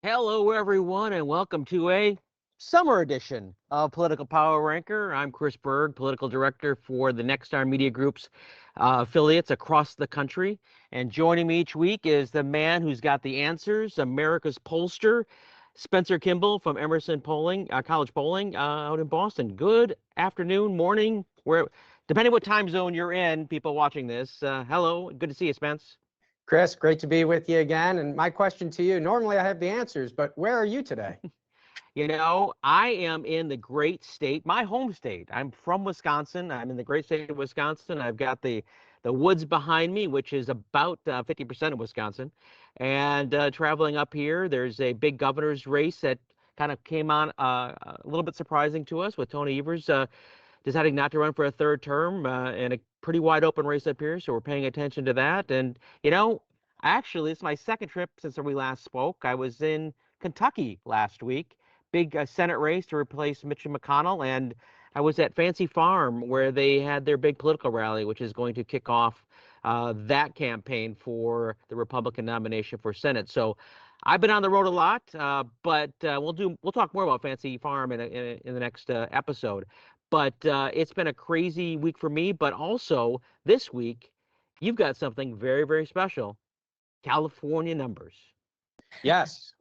Hello, everyone, and welcome to a summer edition of Political Power Ranker. I'm Chris Berg, Political Director for the Nexstar Media Group's affiliates across the country. And joining me each week is the man who's got the answers, America's pollster, Spencer Kimball from Emerson College Polling out in Boston. Good afternoon, morning, depending what time zone you're in, people watching this. Hello, good to see you, Spence. Chris, great to be with you again. And my question to you, normally I have the answers, but where are you today? You know, I am in the great state, my home state. I'm from Wisconsin. I'm in the great state of Wisconsin. I've got the woods behind me, which is about 50% of Wisconsin. And traveling up here, there's a big governor's race that kind of came on a little bit surprising to us with Tony Evers deciding not to run for a third term in a pretty wide open race up here. So we're paying attention to that. And, you know, actually, it's my second trip since we last spoke. I was in Kentucky last week, big Senate race to replace Mitch McConnell. And I was at Fancy Farm where they had their big political rally, which is going to kick off that campaign for the Republican nomination for Senate. So I've been on the road a lot, but we'll talk more about Fancy Farm in the next episode. But it's been a crazy week for me. But also this week, you've got something very, very special. California numbers. Yes,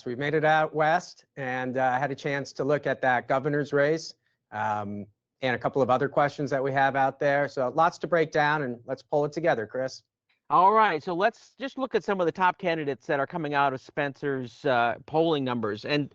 we've made it out west, and I had a chance to look at that governor's race and a couple of other questions that we have out there. So lots to break down, and let's pull it together, Chris. All right, so let's just look at some of the top candidates that are coming out of Spencer's polling numbers. And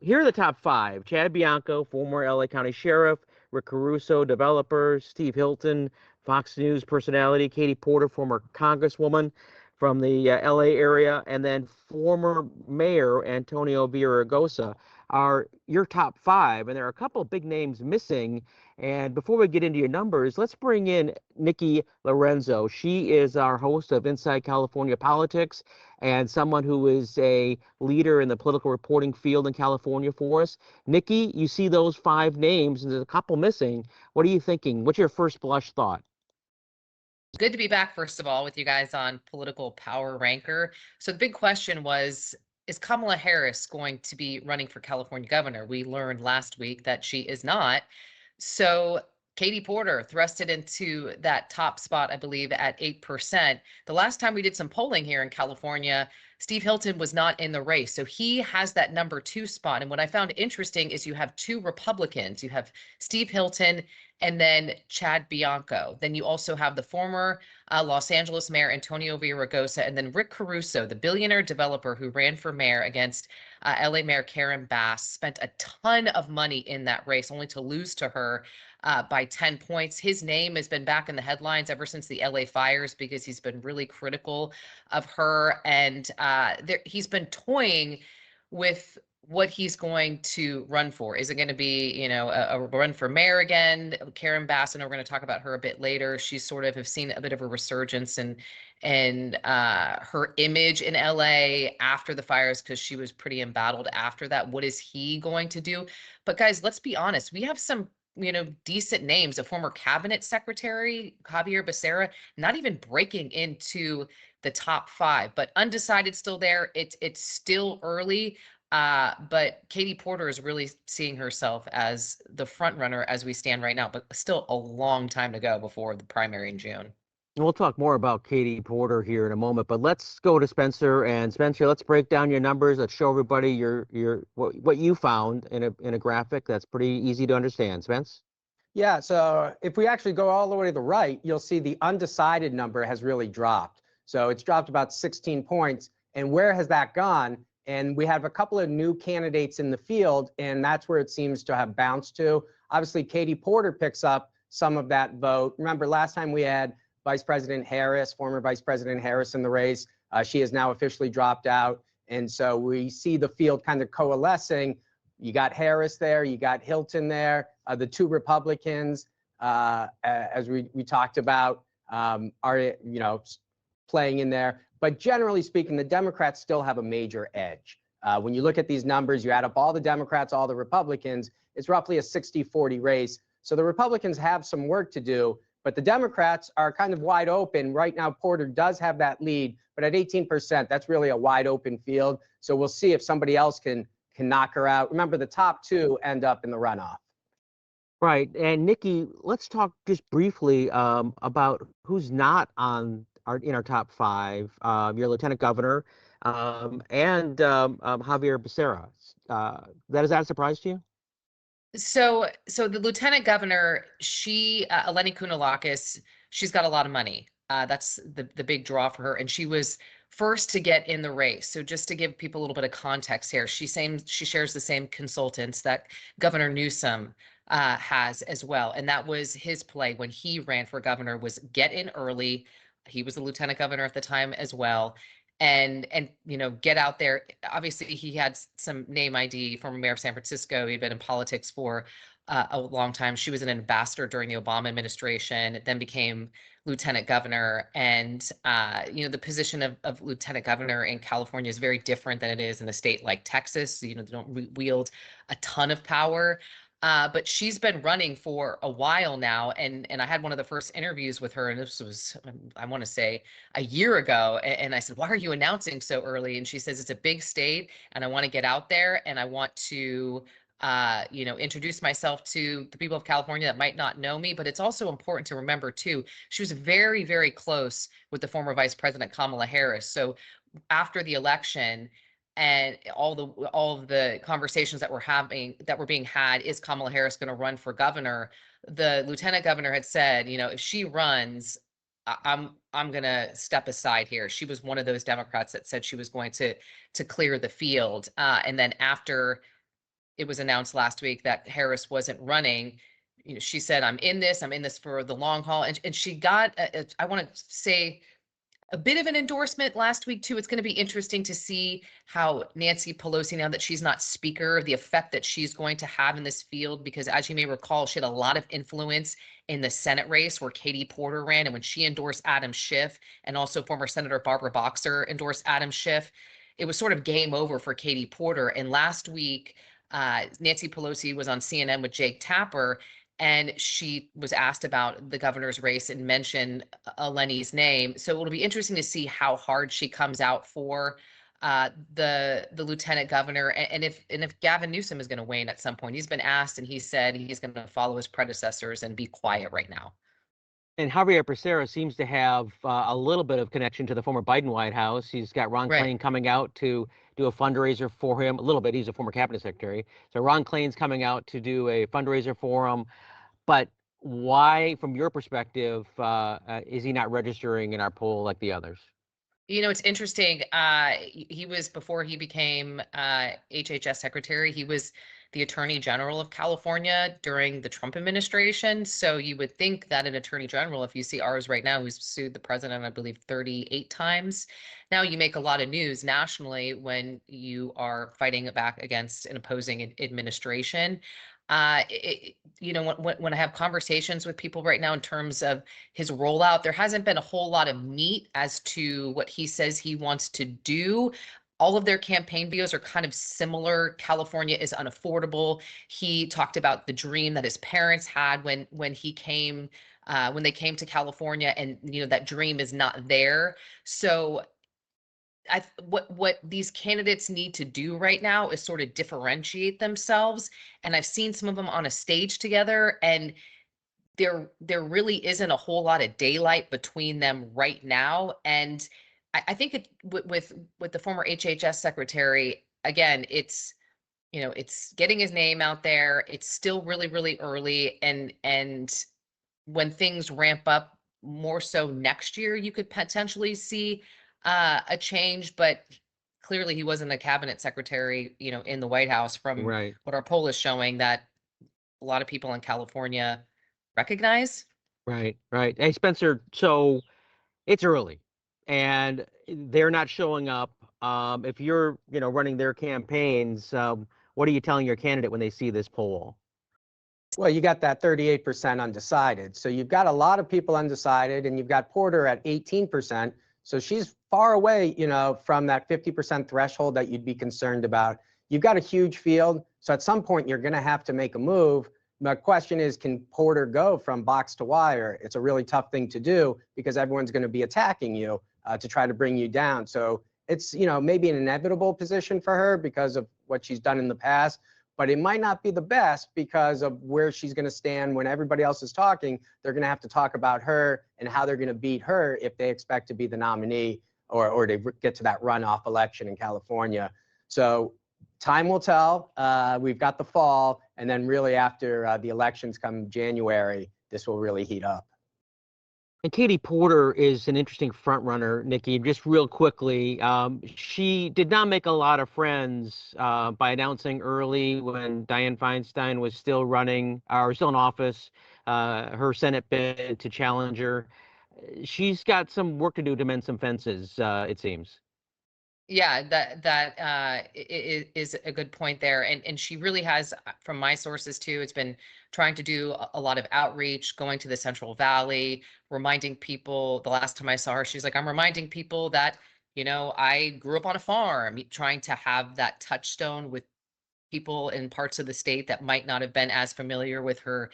here are the top five: Chad Bianco, former LA County Sheriff; Rick Caruso, developer; Steve Hilton, Fox News personality; Katie Porter, former Congresswoman from the LA area; and then former Mayor Antonio Villaraigosa are your top five. And there are a couple of big names missing. And before we get into your numbers, let's bring in Nikki Lorenzo. She is our host of Inside California Politics and someone who is a leader in the political reporting field in California for us. Nikki, you see those five names and there's a couple missing. What are you thinking? What's your first blush thought? Good to be back, first of all, with you guys on Political Power Ranker. So the big question was, is Kamala Harris going to be running for California governor? We learned last week that she is not. So Katie Porter thrusted into that top spot, I believe, at 8%. The last time we did some polling here in California, Steve Hilton was not in the race. So he has that number 2 spot. And what I found interesting is you have 2 Republicans. You have Steve Hilton and then Chad Bianco. Then you also have the former Los Angeles Mayor Antonio Villaraigosa, and then Rick Caruso, the billionaire developer who ran for mayor against LA Mayor Karen Bass, spent a ton of money in that race, only to lose to her by 10 points. His name has been back in the headlines ever since the LA fires because he's been really critical of her, and he's been toying with what he's going to run for. Is it going to be, you know, a run for mayor again? Karen Bass, and we're going to talk about her a bit later. She sort of have seen a bit of a resurgence in her image in LA after the fires because she was pretty embattled after that. What is he going to do? But guys, let's be honest. We have some, you know, decent names. A former cabinet secretary, Javier Becerra, not even breaking into the top 5, but undecided still there. It's still early. But Katie Porter is really seeing herself as the front runner as we stand right now, but still a long time to go before the primary in June. And we'll talk more about Katie Porter here in a moment, but let's go to Spencer. And Spencer, let's break down your numbers. Let's show everybody what you found in a graphic that's pretty easy to understand. Spence? Yeah, so if we actually go all the way to the right, you'll see the undecided number has really dropped. So it's dropped about 16 points. And where has that gone? And we have a couple of new candidates in the field, and that's where it seems to have bounced to. Obviously, Katie Porter picks up some of that vote. Remember, last time we had Vice President Harris, former Vice President Harris in the race. She has now officially dropped out. And so we see the field kind of coalescing. You got Harris there, you got Hilton there. The 2 Republicans, as we talked about, are, you know, playing in there. But generally speaking, the Democrats still have a major edge. When you look at these numbers, you add up all the Democrats, all the Republicans, it's roughly a 60-40 race. So the Republicans have some work to do, But the Democrats are kind of wide open. Right now, Porter does have that lead, but at 18%, that's really a wide open field. So we'll see if somebody else can knock her out. Remember, the top two end up in the runoff. Right. And Nikki, let's talk just briefly about who's not on in our top five. Your Lieutenant Governor and Javier Becerra. Is that a surprise to you? So the lieutenant governor, Eleni Kounalakis, she's got a lot of money. That's the big draw for her, and she was first to get in the race. So just to give people a little bit of context here, she shares the same consultants that Governor Newsome has as well, and that was his play when he ran for governor, was get in early. He was the lieutenant governor at the time as well, and get out there. Obviously, he had some name ID, former mayor of San Francisco. He'd been in politics for a long time. She was an ambassador during the Obama administration, then became lieutenant governor. And the position of lieutenant governor in California is very different than it is in a state like Texas. They don't wield a ton of power. But she's been running for a while now, and I had one of the first interviews with her, and this was, I want to say, a year ago, and I said, why are you announcing so early? And she says, it's a big state, and I want to get out there, and I want to introduce myself to the people of California that might not know me. But it's also important to remember too, she was very, very close with the former Vice President Kamala Harris. So after the election, and all of the conversations that were being had, is Kamala Harris going to run for governor? The lieutenant governor had said, if she runs, I'm going to step aside here. She was one of those Democrats that said she was going to clear the field. And then after it was announced last week that Harris wasn't running, she said, I'm in this for the long haul. And she got, I want to say, a bit of an endorsement last week too. It's going to be interesting to see how Nancy Pelosi, now that she's not speaker, the effect that she's going to have in this field, because as you may recall, she had a lot of influence in the Senate race where Katie Porter ran, and when she endorsed Adam Schiff, and also former Senator Barbara Boxer endorsed Adam Schiff, it was sort of game over for Katie Porter. And last week, Nancy Pelosi was on CNN with Jake Tapper, and she was asked about the governor's race and mentioned Eleni's name. So it'll be interesting to see how hard she comes out for the lieutenant governor, and if Gavin Newsom is going to weigh in at some point. He's been asked, and he said he's going to follow his predecessors and be quiet right now. And Javier Becerra seems to have a little bit of connection to the former Biden White House. He's got Ron Klain coming out to do a fundraiser for him. A little bit. He's a former cabinet secretary. So Ron Klain's coming out to do a fundraiser for him. But why, from your perspective, is he not registering in our poll like the others? It's interesting. He was, before he became HHS secretary, he was the Attorney General of California during the Trump administration. So you would think that an Attorney General, if you see ours right now, who's sued the president, I believe, 38 times. Now you make a lot of news nationally when you are fighting back against an opposing administration. When I have conversations with people right now in terms of his rollout, there hasn't been a whole lot of meat as to what he says he wants to do. All of their campaign videos are kind of similar. California is unaffordable. He talked about the dream that his parents had when they came to California, and that dream is not there. So what these candidates need to do right now is sort of differentiate themselves. And I've seen some of them on a stage together, and there really isn't a whole lot of daylight between them right now. And I think with the former HHS secretary, again, it's getting his name out there. It's still really, really early, and when things ramp up more so next year, you could potentially see a change. But clearly he wasn't a cabinet secretary, in the White House, from what our poll is showing that a lot of people in California recognize. Right. Hey, Spencer, so it's early and they're not showing up. If you're, running their campaigns, what are you telling your candidate when they see this poll? Well, you got that 38% undecided. So you've got a lot of people undecided, and you've got Porter at 18%. So she's far away, from that 50% threshold that you'd be concerned about. You've got a huge field. So at some point, you're going to have to make a move. My question is, can Porter go from box to wire? It's a really tough thing to do because everyone's going to be attacking you to try to bring you down. So it's, maybe an inevitable position for her because of what she's done in the past, but it might not be the best because of where she's going to stand when everybody else is talking. They're going to have to talk about her and how they're going to beat her if they expect to be the nominee or to get to that runoff election in California. So time will tell. We've got the fall, and then really after the elections come January, this will really heat up. And Katie Porter is an interesting front runner, Nikki. Just real quickly, she did not make a lot of friends by announcing early when Dianne Feinstein was still running or still in office, her Senate bid to challenge her. She's got some work to do to mend some fences, it seems. Yeah, that is a good point there, and she really has, from my sources too. It's been trying to do a lot of outreach, going to the Central Valley, reminding people. The last time I saw her, she's like, "I'm reminding people that I grew up on a farm," trying to have that touchstone with people in parts of the state that might not have been as familiar with her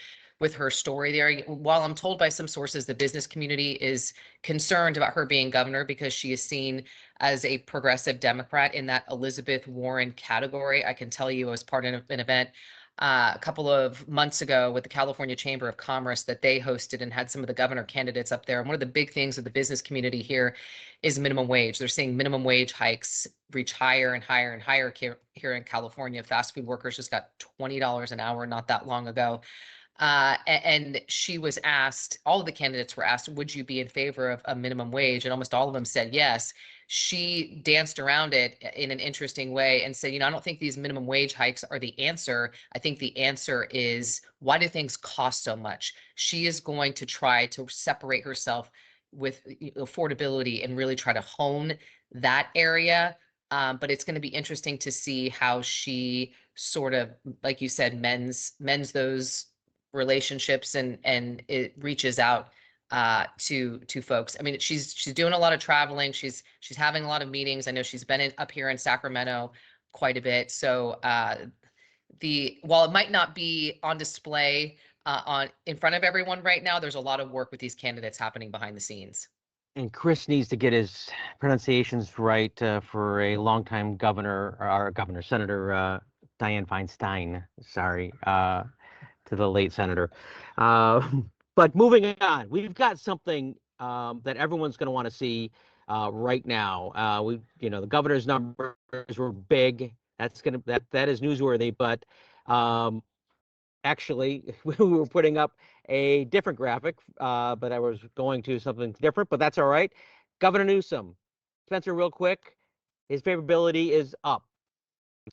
story there. While I'm told by some sources the business community is concerned about her being governor because she is seen as a progressive Democrat in that Elizabeth Warren category, I can tell you, as part of an event a couple of months ago with the California Chamber of Commerce that they hosted and had some of the governor candidates up there. And one of the big things of the business community here is minimum wage. They're seeing minimum wage hikes reach higher and higher and higher here in California. Fast food workers just got $20 an hour not that long ago. And she was asked, all of the candidates were asked, would you be in favor of a minimum wage? And almost all of them said yes. She danced around it in an interesting way and said, I don't think these minimum wage hikes are the answer. I think the answer is, why do things cost so much? She is going to try to separate herself with affordability and really try to hone that area. But it's going to be interesting to see how she sort of, like you said, mends those relationships and it reaches out to folks. I mean, she's doing a lot of traveling. She's having a lot of meetings. I know she's been up here in Sacramento quite a bit. So while it might not be on display in front of everyone right now, there's a lot of work with these candidates happening behind the scenes. And Chris needs to get his pronunciations right for a longtime Senator Dianne Feinstein. Sorry, to the late senator. But moving on, we've got something that everyone's going to want to see right now. The governor's numbers were big. That is newsworthy. But actually, we were putting up a different graphic, but I was going to something different. But that's all right. Governor Newsome, Spencer, real quick, his favorability is up.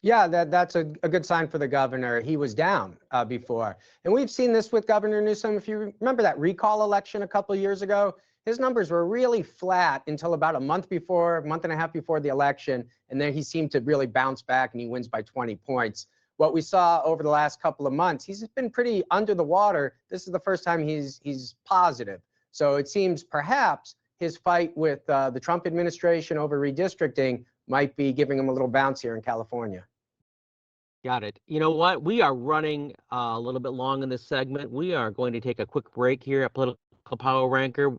Yeah, that's a good sign for the governor. He was down before. And we've seen this with Governor Newsome. If you remember that recall election a couple of years ago, his numbers were really flat until about a month and a half before the election. And then he seemed to really bounce back and he wins by 20 points. What we saw over the last couple of months, he's been pretty under the water. This is the first time he's positive. So it seems perhaps his fight with the Trump administration over redistricting might be giving him a little bounce here in California. Got it. You know what? We are running a little bit long in this segment. We are going to take a quick break here at Political Power Ranker.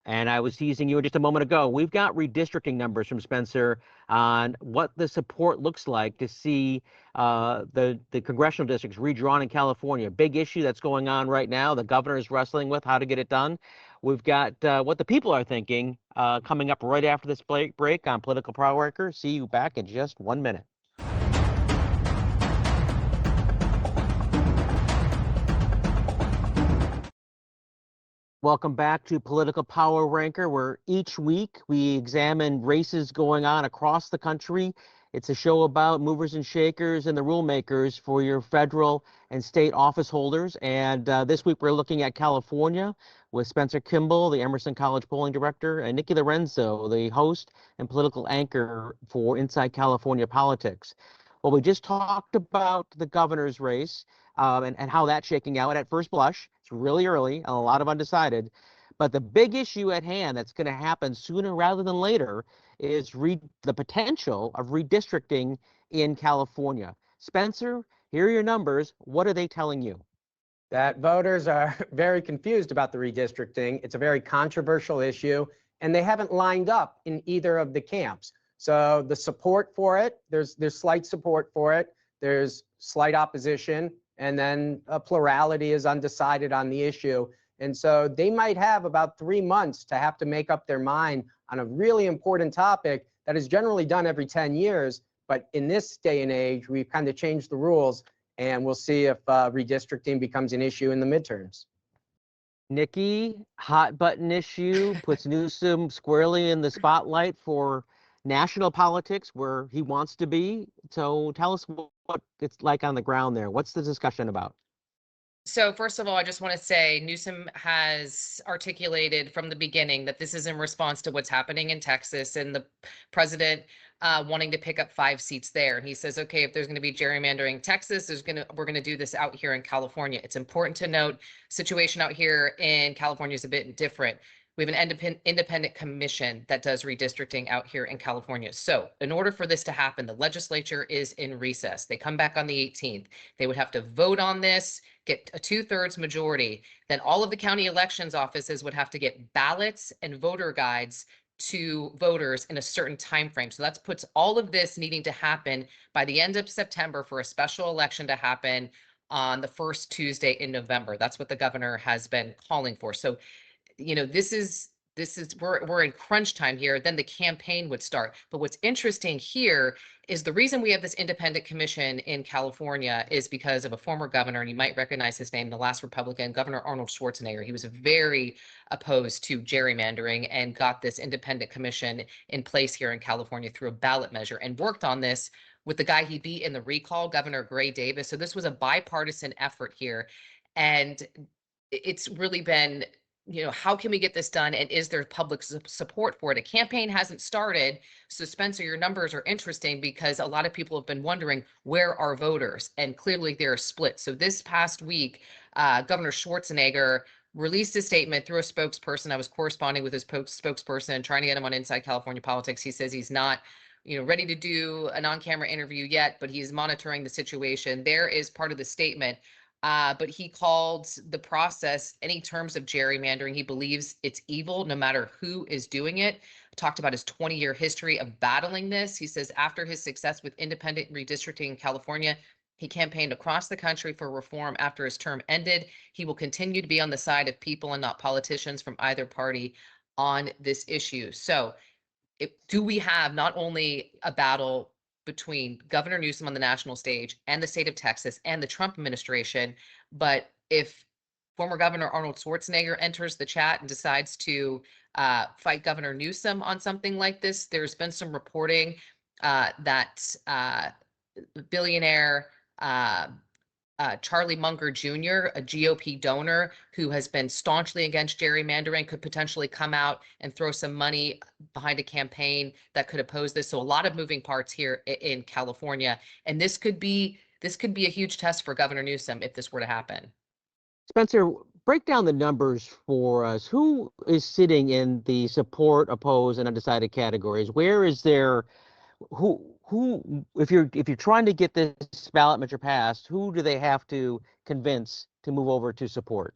And I was teasing you just a moment ago. We've got redistricting numbers from Spencer on what the support looks like to see the congressional districts redrawn in California. Big issue that's going on right now. The governor is wrestling with how to get it done. We've got what the people are thinking coming up right after this break on Political Power Ranker. See you back in just 1 minute. Welcome back to Political Power Ranker, where each week we examine races going on across the country. It's a show about movers and shakers and the rule makers for your federal and state office holders. And this week we're looking at California with Spencer Kimball, the Emerson College Polling Director, and Nikki Lorenzo, the host and political anchor for Inside California Politics. Well, we just talked about the governor's race and how that's shaking out at first blush. It's really early and a lot of undecided. But the big issue at hand that's going to happen sooner rather than later is the potential of redistricting in California. Spencer, here are your numbers. What are they telling you? That voters are very confused about the redistricting. It's a very controversial issue, and they haven't lined up in either of the camps. So the support for it, there's slight support for it, there's slight opposition, and then a plurality is undecided on the issue. And so they might have about 3 months to have to make up their mind on a really important topic that is generally done every 10 years. But in this day and age, we've kind of changed the rules, and we'll see if redistricting becomes an issue in the midterms. Nikki, hot button issue, puts Newsome squarely in the spotlight for national politics where he wants to be. So tell us what it's like on the ground there. What's the discussion about? So first of all, I just want to say Newsome has articulated from the beginning that this is in response to what's happening in Texas and the president wanting to pick up 5 seats there. And he says, okay, if there's going to be gerrymandering Texas, we're going to do this out here in California. It's important to note situation out here in California is a bit different. We have an independent commission that does redistricting out here in California. So in order for this to happen, the legislature is in recess. They come back on the 18th. They would have to vote on this, get a 2/3 majority. Then all of the county elections offices would have to get ballots and voter guides to voters in a certain time frame. So that puts all of this needing to happen by the end of September for a special election to happen on the first Tuesday in November. That's what the governor has been calling for. So this is we're in crunch time here. Then the campaign would start. But what's interesting here is the reason we have this independent commission in California is because of a former governor, and you might recognize his name, the last Republican, Governor Arnold Schwarzenegger. He was very opposed to gerrymandering and got this independent commission in place here in California through a ballot measure and worked on this with the guy he beat in the recall, Governor Gray Davis. So this was a bipartisan effort here. And it's really been, how can we get this done? And is there public support for it? A campaign hasn't started. So Spencer, your numbers are interesting because a lot of people have been wondering, where are voters? And clearly they're split. So this past week, Governor Schwarzenegger released a statement through a spokesperson. I was corresponding with his spokesperson, trying to get him on Inside California Politics. He says he's not ready to do an on-camera interview yet, but he's monitoring the situation. There is part of the statement. But he called the process, any terms of gerrymandering, he believes it's evil no matter who is doing it. Talked about his 20-year history of battling this. He says after his success with independent redistricting in California, he campaigned across the country for reform after his term ended. He will continue to be on the side of people and not politicians from either party on this issue. So do we have not only a battle between Governor Newsom on the national stage and the state of Texas and the Trump administration, but if former Governor Arnold Schwarzenegger enters the chat and decides to fight Governor Newsom on something like this, there's been some reporting that billionaire Charlie Munger Jr., a GOP donor who has been staunchly against gerrymandering, could potentially come out and throw some money behind a campaign that could oppose this. So a lot of moving parts here in California, and this could be a huge test for Governor Newsom if this were to happen. Spencer, break down the numbers for us. Who is sitting in the support, oppose, and undecided categories? Where is there who if you're trying to get this ballot measure passed, who do they have to convince to move over to support?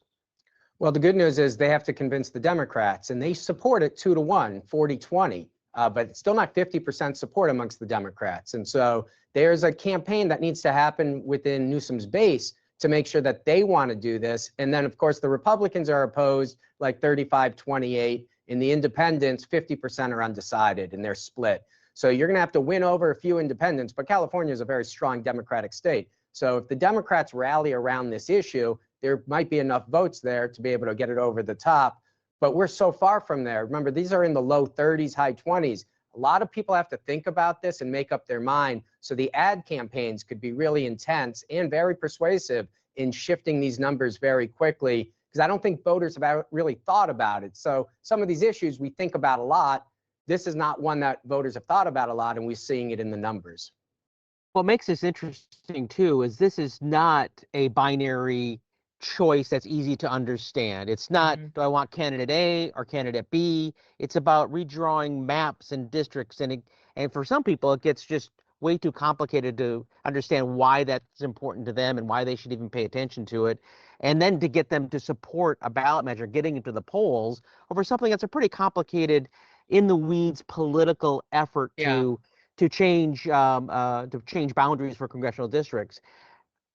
Well, the good news is they have to convince the Democrats, and they support it 2-1, 40-20, but it's still not 50% support amongst the Democrats. And so there's a campaign that needs to happen within Newsom's base to make sure that they want to do this. And then, of course, the Republicans are opposed like 35-28. In the independents, 50% are undecided, and they're split. So you're going to have to win over a few independents, but California is a very strong Democratic state. So if the Democrats rally around this issue, there might be enough votes there to be able to get it over the top. But we're so far from there. Remember, these are in the low 30s, high 20s. A lot of people have to think about this and make up their mind. So the ad campaigns could be really intense and very persuasive in shifting these numbers very quickly, because I don't think voters have really thought about it. So some of these issues we think about a lot. This is not one that voters have thought about a lot, and we're seeing it in the numbers. What makes this interesting, too, is this is not a binary choice that's easy to understand. It's not, do I want candidate A or candidate B? It's about redrawing maps and districts. And for some people, it gets just way too complicated to understand why that's important to them and why they should even pay attention to it. And then to get them to support a ballot measure getting into the polls over something that's a pretty complicated, in the weeds political effort Yeah. to change boundaries for congressional districts.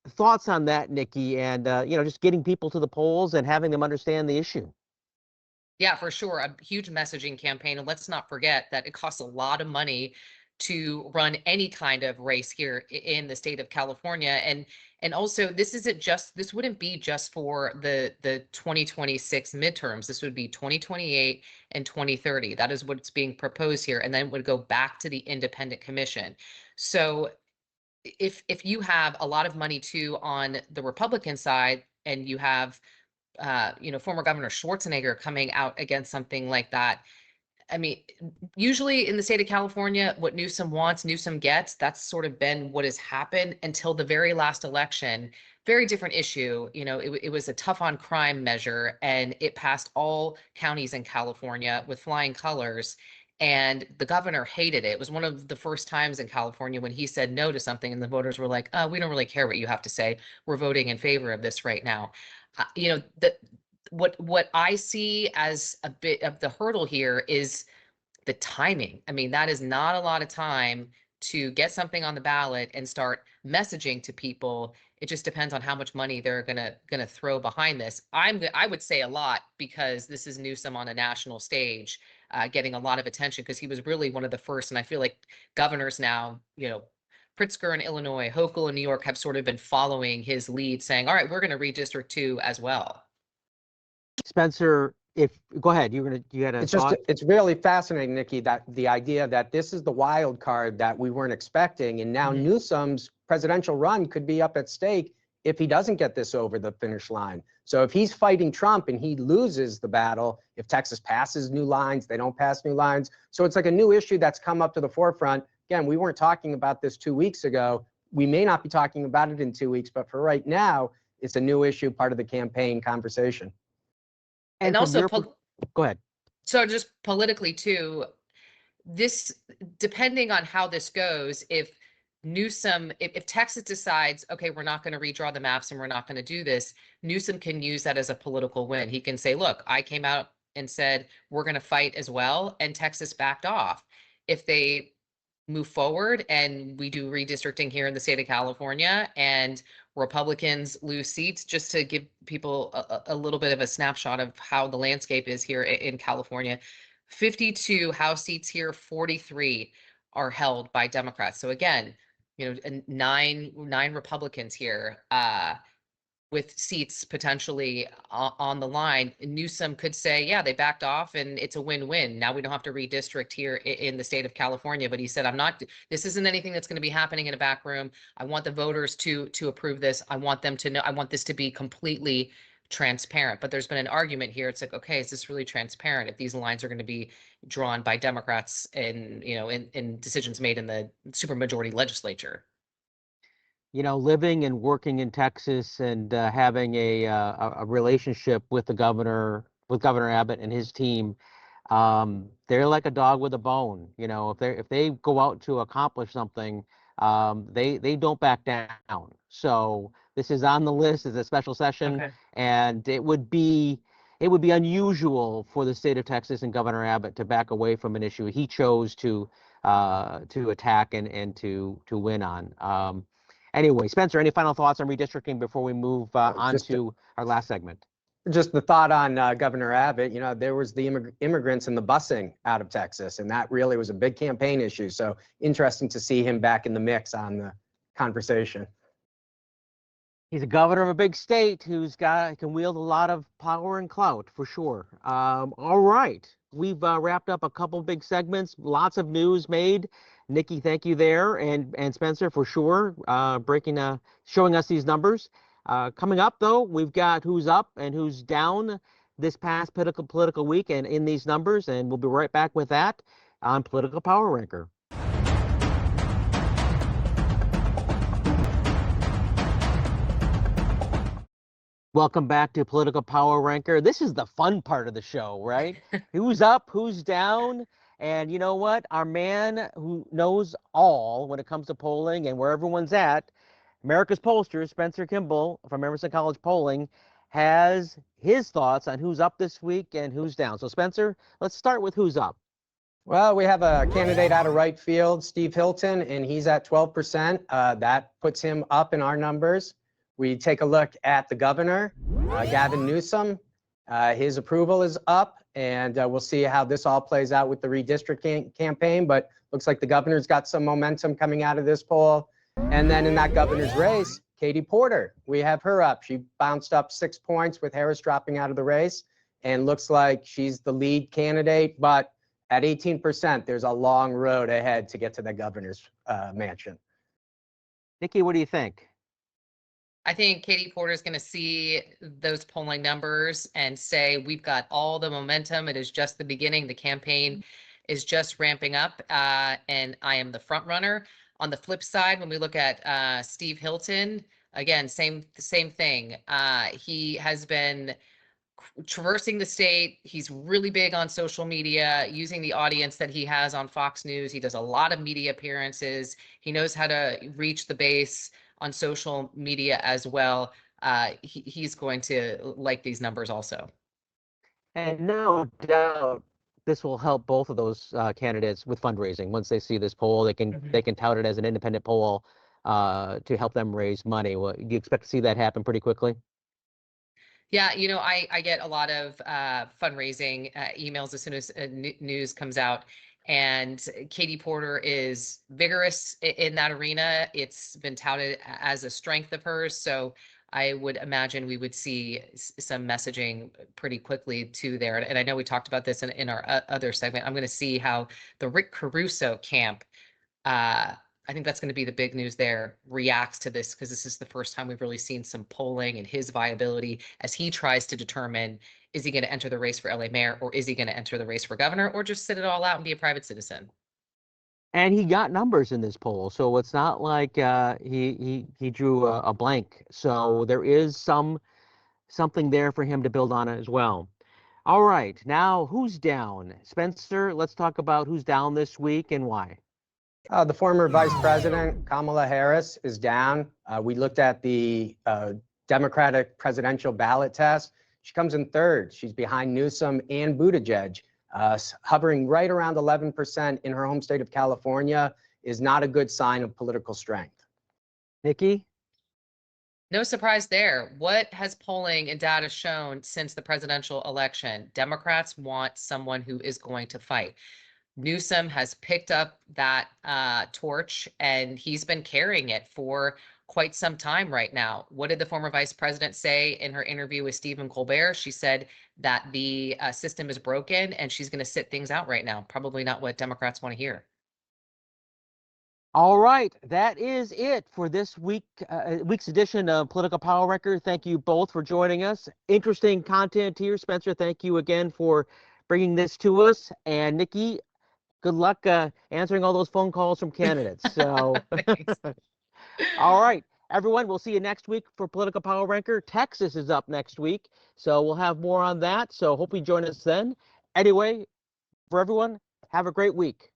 Thoughts on that, Nikki, and just getting people to the polls and having them understand the issue. Yeah, for sure. A huge messaging campaign. And let's not forget that it costs a lot of money to run any kind of race here in the state of California. And also this wouldn't be just for the 2026 midterms. This would be 2028 and 2030. That is what's being proposed here. And then would go back to the independent commission. So if you have a lot of money too on the Republican side, and you have former Governor Schwarzenegger coming out against something like that. I mean, usually in the state of California, what Newsome wants, Newsome gets. That's sort of been what has happened until the very last election. Very different issue. It was a tough on crime measure, and it passed all counties in California with flying colors. And the governor hated it. It was one of the first times in California when he said no to something, and the voters were like, "Oh, we don't really care what you have to say. We're voting in favor of this right now." What I see as a bit of the hurdle here is the timing. I mean, that is not a lot of time to get something on the ballot and start messaging to people. It just depends on how much money they're gonna throw behind this. I would say a lot, because this is Newsome on a national stage, getting a lot of attention, because he was really one of the first. And I feel like governors now, Pritzker in Illinois, Hochul in New York, have sort of been following his lead, saying, all right, we're going to redistrict too as well. Spencer, go ahead, you had a thought? It's really fascinating, Nikki, that the idea that this is the wild card that we weren't expecting, and now Newsome's presidential run could be up at stake if he doesn't get this over the finish line. So if he's fighting Trump and he loses the battle, if Texas passes new lines, they don't pass new lines. So it's like a new issue that's come up to the forefront. Again, we weren't talking about this 2 weeks ago. We may not be talking about it in 2 weeks, but for right now, it's a new issue, part of the campaign conversation. And also, go ahead. So just politically too, this, depending on how this goes, if Newsome, if Texas decides, okay, we're not going to redraw the maps and we're not going to do this, Newsome can use that as a political win. He can say, look, I came out and said, we're going to fight as well. And Texas backed off. If they move forward and we do redistricting here in the state of California and Republicans lose seats, just to give people a little bit of a snapshot of how the landscape is here in California, 52 House seats here, 43 are held by Democrats. So again, nine Republicans here, with seats potentially on the line. Newsome could say, yeah, they backed off and it's a win-win. Now we don't have to redistrict here in the state of California. But he said, this isn't anything that's going to be happening in a back room. I want the voters to approve this. I want them to know, I want this to be completely transparent. But there's been an argument here. It's like, okay, is this really transparent if these lines are going to be drawn by Democrats and, in decisions made in the supermajority legislature? Living and working in Texas and having a relationship with Governor Abbott and his team, they're like a dog with a bone. If they go out to accomplish something, they don't back down. So this is on the list as a special session, okay. And it would be unusual for the state of Texas and Governor Abbott to back away from an issue he chose to attack and to win on. Anyway, Spencer, any final thoughts on redistricting before we move on to our last segment? Just the thought on Governor Abbott. There was the immigrants and the busing out of Texas, and that really was a big campaign issue. So interesting to see him back in the mix on the conversation. He's a governor of a big state can wield a lot of power and clout for sure. All right, we've wrapped up a couple big segments, lots of news made. Nikki, thank you there, and Spencer for sure, showing us these numbers. Coming up though, we've got who's up and who's down this past political week and in these numbers, and we'll be right back with that on Political Power Ranker. Welcome back to Political Power Ranker. This is the fun part of the show, right? Who's up, who's down, And you know what? Our man who knows all when it comes to polling and where everyone's at, America's pollster, Spencer Kimball from Emerson College Polling, has his thoughts on who's up this week and who's down. So, Spencer, let's start with who's up. Well, we have a candidate out of right field, Steve Hilton, and he's at 12%. That puts him up in our numbers. We take a look at the governor, Gavin Newsome. His approval is up, and we'll see how this all plays out with the redistricting campaign, but looks like the governor's got some momentum coming out of this poll. And then in that governor's race, Katie Porter, we have her up. She bounced up 6 points with Harris dropping out of the race, and looks like she's the lead candidate, but at 18%, there's a long road ahead to get to the governor's mansion. Nikki, what do you think? I think Katie Porter is going to see those polling numbers and say, we've got all the momentum. It is just the beginning. The campaign is just ramping up, and I am the front runner. On the flip side, when we look at Steve Hilton, again, same thing. He has been traversing the state. He's really big on social media, using the audience that he has on Fox News. He does a lot of media appearances. He knows how to reach the base on social media as well. He's going to like these numbers also. And no doubt this will help both of those candidates with fundraising. Once they see this poll, they can tout it as an independent poll to help them raise money. Well, do you expect to see that happen pretty quickly? Yeah, you know, I get a lot of fundraising emails as soon as news comes out. And Katie Porter is vigorous in that arena. It's been touted as a strength of hers. So I would imagine we would see some messaging pretty quickly to there. And I know we talked about this in our other segment. I'm going to see how the Rick Caruso camp, I think that's going to be the big news there, reacts to this, because this is the first time we've really seen some polling and his viability as he tries to determine, is he going to enter the race for LA mayor, or is he going to enter the race for governor, or just sit it all out and be a private citizen? And he got numbers in this poll, so it's not like he drew a blank. So there is something there for him to build on as well. All right, now who's down? Spencer, let's talk about who's down this week and why. The former Vice President, Kamala Harris, is down. We looked at the Democratic presidential ballot test. She comes in third. She's behind Newsome and Buttigieg. Hovering right around 11% in her home state of California is not a good sign of political strength. Nikki? No surprise there. What has polling and data shown since the presidential election? Democrats want someone who is going to fight. Newsome has picked up that torch, and he's been carrying it for quite some time right now. What did the former vice president say in her interview with Stephen Colbert? She said that the system is broken and she's going to sit things out right now. Probably not what Democrats want to hear. All right, that is it for this week's edition of Political Power Ranker. Thank you both for joining us. Interesting content here. Spencer, thank you again for bringing this to us. And Nikki, good luck answering all those phone calls from candidates. So, all right, everyone, we'll see you next week for Political Power Ranker. Texas is up next week, so we'll have more on that. So hope you join us then. Anyway, for everyone, have a great week.